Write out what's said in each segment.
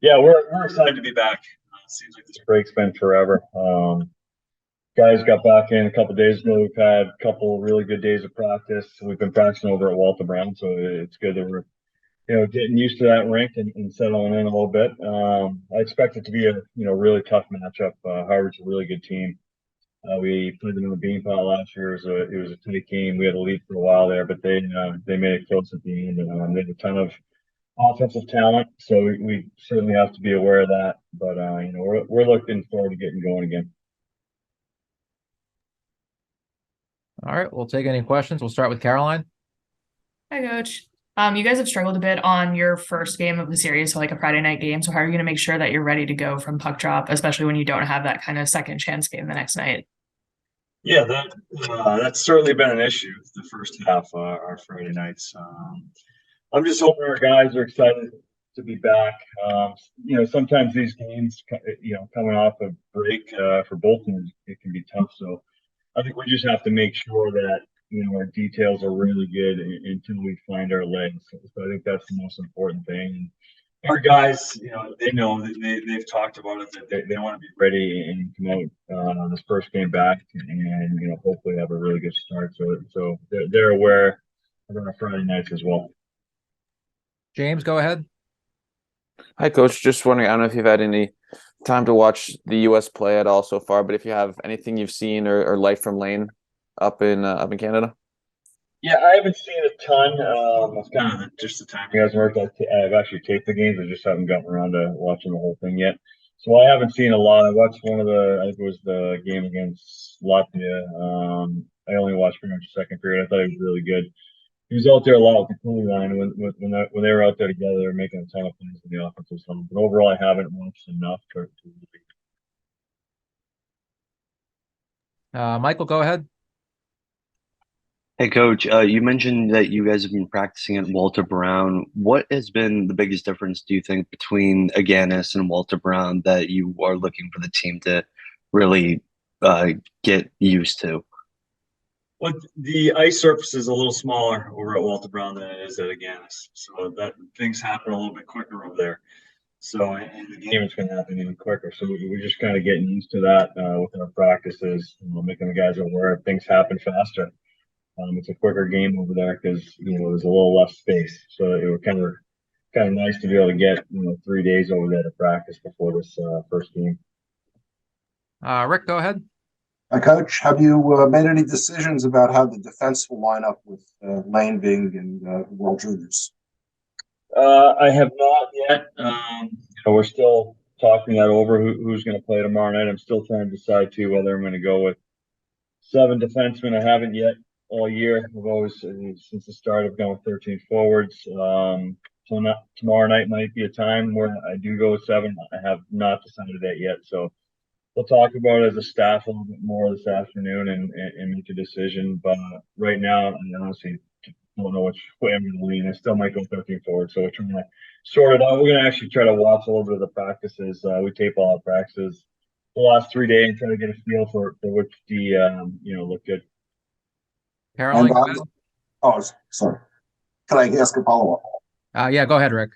Yeah, we're excited to be back. Seems like this break's been forever. Guys got back in a couple of days ago. We've had a couple really good days of practice. We've been practicing over at Walter Brown, so it's good that we're getting used to that rink and settling in a little bit. I expect it to be a really tough matchup. Harvard's a really good team. We played them in the Beanpot last year. It was a tight game. We had a lead for a while there, but they made it close at the end, and they had a ton of offensive talent. So we certainly have to be aware of that. But we're looking forward to getting going again. All right, we'll take any questions. We'll start with Caroline. Hi, Coach. You guys have struggled a bit on your first game of the series, so like a Friday night game. So how are you going to make sure that you're ready to go from puck drop, especially when you don't have that kind of second chance game the next night? Yeah, that's certainly been an issue the first half, our Friday nights. I'm just hoping our guys are excited to be back. Sometimes these games, coming off a break for both teams, it can be tough. So I think we just have to make sure that our details are really good until we find our legs. So I think that's the most important thing. Our guys, they know that they've talked about it that they want to be ready and come out this first game back and hopefully have a really good start. So they're aware of our Friday nights as well. James, go ahead. Hi, Coach. Just wondering, I don't know if you've had any time to watch the U.S. play at all so far, but if you have anything you've seen or life from Lane up in Canada. Yeah, I haven't seen a ton. It's kind of just the time you guys worked. I've actually taped the games. I just haven't gotten around to watching the whole thing yet. So I haven't seen a lot. I watched I think it was the game against Latvia. I only watched pretty much the second period. I thought he was really good. He was out there a lot with the goalie line. When they were out there together, they were making a ton of plays in the offensive zone. But overall, I haven't watched enough to Michael, go ahead. Hey, Coach, you mentioned that you guys have been practicing at Walter Brown. What has been the biggest difference, do you think, between Aganis and Walter Brown that you are looking for the team to really get used to? Well, the ice surface is a little smaller over at Walter Brown than it is at Aganis, so that things happen a little bit quicker over there. So, and the game is going to happen even quicker. So we're just kind of getting used to that with our practices, making the guys aware things happen faster. It's a quicker game over there because there's a little less space. So it was kind of nice to be able to get 3 days over there to practice before this first game. Rick, go ahead. Hi, Coach. Have you made any decisions about how the defense will line up with Lane Bing and World Juniors? I have not yet. We're still talking that over who's going to play tomorrow night. I'm still trying to decide too whether I'm going to go with 7 defensemen. I haven't yet all year. I've always, since the start, I've gone with 13 forwards. So tomorrow night might be a time where I do go with 7. I have not decided that yet. So we'll talk about it as a staff a little bit more this afternoon and make a decision. But right now, I honestly don't know which way I'm going to lean. I still might go 13 forward. So we're trying to sort it out. We're going to actually try to watch a little bit of the practices. We tape all our practices the last 3 days and try to get a feel for which look good. Caroline, go ahead. Oh, sorry. Can I ask a follow-up? Yeah, go ahead, Rick.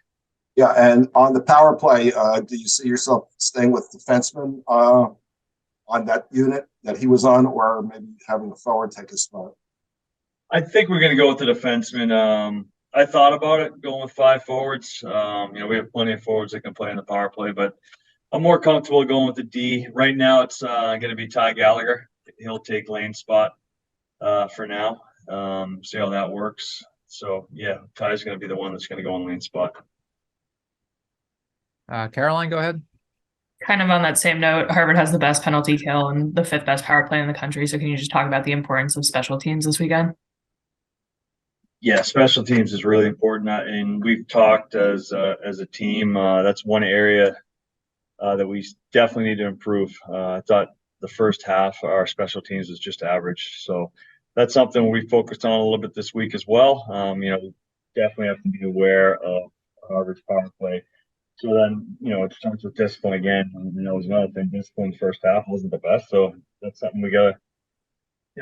Yeah, and on the power play, do you see yourself staying with defenseman on that unit that he was on, or maybe having a forward take his spot? I think we're going to go with the defenseman. I thought about it going with 5 forwards. We have plenty of forwards that can play in the power play, but I'm more comfortable going with the D. Right now, it's going to be Ty Gallagher. He'll take Lane's spot for now. See how that works. So, yeah, Ty's going to be the one that's going to go in Lane's spot. Caroline, go ahead. Kind of on that same note, Harvard has the best penalty kill and the 5th best power play in the country. So can you just talk about the importance of special teams this weekend? Yeah, special teams is really important, and we've talked as a team. That's one area that we definitely need to improve. I thought the first half our special teams was just average, so that's something we focused on a little bit this week as well. We definitely have to be aware of Harvard's power play. So then, it starts with discipline again. And there's another thing. Discipline first half wasn't the best, so that's something we gotta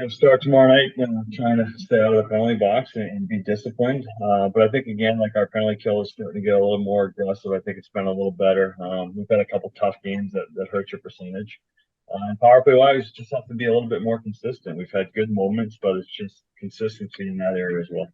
start tomorrow night and trying to stay out of the penalty box and be disciplined. But I think again, like our penalty kill is starting to get a little more aggressive. I think it's been a little better. We've had a couple tough games that hurt your percentage. And power play wise, just have to be a little bit more consistent. We've had good moments, but it's just consistency in that area as well.